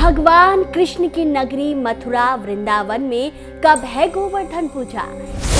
भगवान कृष्ण की नगरी मथुरा वृंदावन में कब है गोवर्धन पूजा?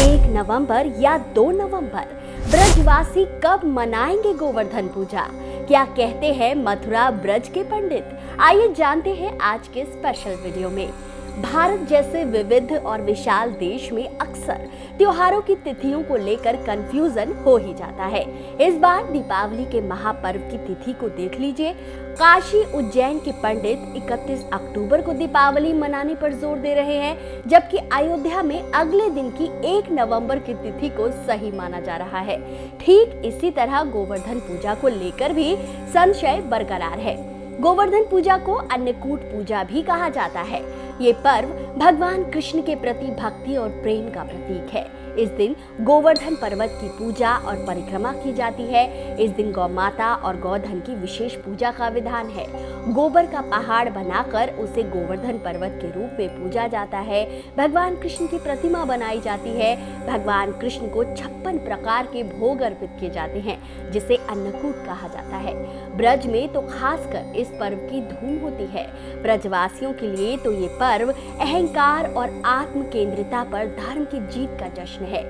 1 नवंबर या 2 नवंबर? ब्रजवासी कब मनाएंगे गोवर्धन पूजा? क्या कहते हैं मथुरा ब्रज के पंडित? आइए जानते हैं आज के स्पेशल वीडियो में। भारत जैसे विविध और विशाल देश में अक्सर त्योहारों की तिथियों को लेकर कंफ्यूजन हो ही जाता है। इस बार दीपावली के महापर्व की तिथि को देख लीजिए। काशी उज्जैन के पंडित 31 अक्टूबर को दीपावली मनाने पर जोर दे रहे हैं, जबकि अयोध्या में अगले दिन की 1 नवंबर की तिथि को सही माना जा रहा है। ठीक इसी तरह गोवर्धन पूजा को लेकर भी संशय बरकरार है। गोवर्धन पूजा को अन्नकूट पूजा भी कहा जाता है। ये पर्व भगवान कृष्ण के प्रति भक्ति और प्रेम का प्रतीक है। इस दिन गोवर्धन पर्वत की पूजा और परिक्रमा की जाती है। इस दिन गौ माता और गौधन की विशेष पूजा का विधान है। गोबर का पहाड़ बनाकर उसे गोवर्धन पर्वत के रूप में पूजा जाता है। भगवान कृष्ण की प्रतिमा बनाई जाती है। भगवान कृष्ण को 56 प्रकार के भोग अर्पित किए जाते हैं, जिसे अन्नकूट कहा जाता है। ब्रज में तो खासकर इस पर्व की धूम होती है। ब्रजवासियों के लिए तो ये पर्व अहंकार और आत्म केंद्रिता पर धर्म की जीत का जश्न है।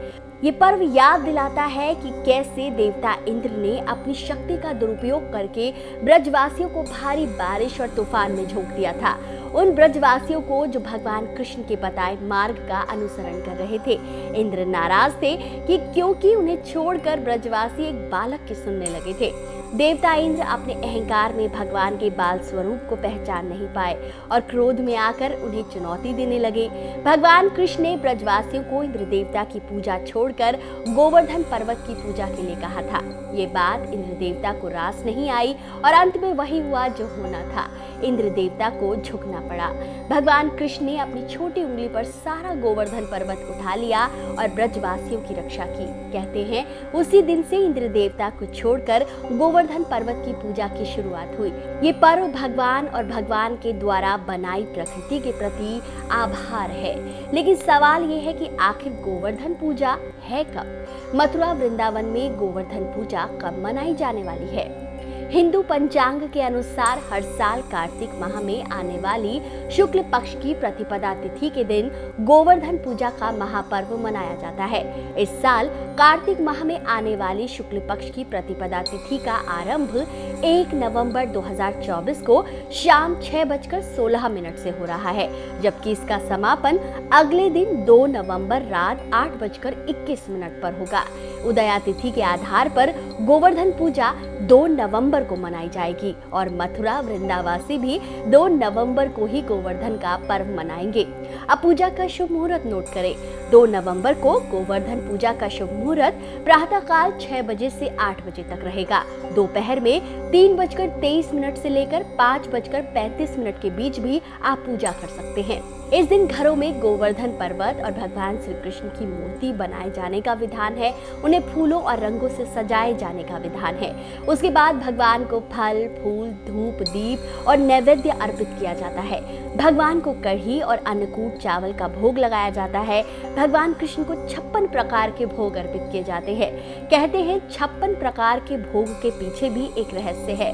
ये पर्व याद दिलाता है कि कैसे देवता इंद्र ने अपनी शक्ति का दुरुपयोग करके ब्रजवासियों को भारी बारिश और तूफान में झोंक दिया था। उन ब्रजवासियों को जो भगवान कृष्ण के बताए मार्ग का अनुसरण कर रहे थे। इंद्र नाराज थे कि क्योंकि उन्हें छोड़कर ब्रजवासी एक बालक की सुनने लगे थे। देवता इंद्र अपने अहंकार में भगवान के बाल स्वरूप को पहचान नहीं पाए और क्रोध में आकर उन्हें चुनौती देने लगे। भगवान कृष्ण ने ब्रजवासियों को इंद्र देवता की पूजा छोड़कर गोवर्धन पर्वत की पूजा के लिए कहा था। ये बात इंद्र देवता को रास नहीं आई और अंत में वही हुआ जो होना था। इंद्र देवता को झुकना पड़ा। भगवान कृष्ण ने अपनी छोटी उंगली पर सारा गोवर्धन पर्वत उठा लिया और ब्रजवासियों की रक्षा की। कहते हैं उसी दिन से इंद्र देवता को छोड़कर गोवर्धन पर्वत की पूजा की शुरुआत हुई। ये पर्व भगवान और भगवान के द्वारा बनाई प्रकृति के प्रति आभार है। लेकिन सवाल ये है कि आखिर गोवर्धन पूजा है कब? मथुरा वृंदावन में गोवर्धन पूजा कब मनाई जाने वाली है? हिंदू पंचांग के अनुसार हर साल कार्तिक माह में आने वाली शुक्ल पक्ष की प्रतिपदा तिथि के दिन गोवर्धन पूजा का महापर्व मनाया जाता है। इस साल कार्तिक माह में आने वाली शुक्ल पक्ष की प्रतिपदा तिथि का आरंभ 1 नवंबर 2024 को शाम 6:16 से हो रहा है, जबकि इसका समापन अगले दिन 2 नवंबर रात 8:21 पर होगा। उदया तिथि के आधार पर गोवर्धन पूजा 2 नवंबर को मनाई जाएगी और मथुरा वृंदावासी भी 2 नवंबर को ही गोवर्धन का पर्व मनाएंगे। अब पूजा का शुभ मुहूर्त नोट करें। 2 नवंबर को गोवर्धन पूजा का शुभ मुहूर्त प्रातःकाल 6 बजे से 8 बजे तक रहेगा। दोपहर में 3:23 से लेकर 5:35 के बीच भी आप पूजा कर सकते हैं। इस दिन घरों में गोवर्धन पर्वत और भगवान श्री कृष्ण की मूर्ति बनाए जाने का विधान है। उन्हें फूलों और रंगों से सजाए जाने का विधान है। उसके बाद भगवान को फल, फूल, धूप, दीप और नैवेद्य अर्पित किया जाता है। भगवान को कढ़ी और अन्नकूट चावल का भोग लगाया जाता है। भगवान कृष्ण को 56 प्रकार के भोग अर्पित किए जाते हैं। कहते हैं 56 प्रकार के भोग के पीछे भी एक रहस्य है।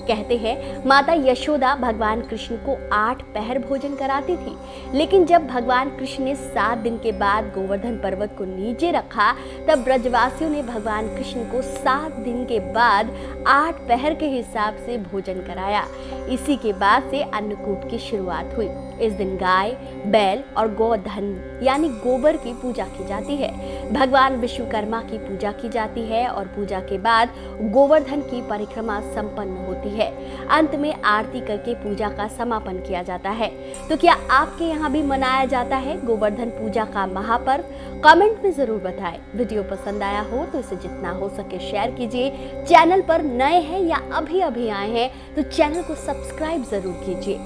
कहते हैं माता यशोदा भगवान कृष्ण को 8 पहर भोजन कराती थी, लेकिन जब भगवान कृष्ण ने 7 दिन के बाद गोवर्धन पर्वत को नीचे रखा, तब ब्रजवासियों ने भगवान कृष्ण को 7 दिन के बाद 8 पहर के हिसाब से भोजन कराया। इसी के बाद से अन्नकूट की शुरुआत हुई। इस दिन गाय, बैल और गोधन यानी गोबर की पूजा की जाती है। भगवान विश्वकर्मा की पूजा की जाती है और पूजा के बाद गोवर्धन की परिक्रमा संपन्न होती है। अंत में आरती करके पूजा का समापन किया जाता है। तो क्या आपके यहाँ भी मनाया जाता है गोवर्धन पूजा का महापर्व? कमेंट में जरूर बताएं। वीडियो पसंद आया हो तो इसे जितना हो सके शेयर कीजिए। चैनल पर नए हैं या अभी आए हैं तो चैनल को सब्सक्राइब जरूर कीजिए।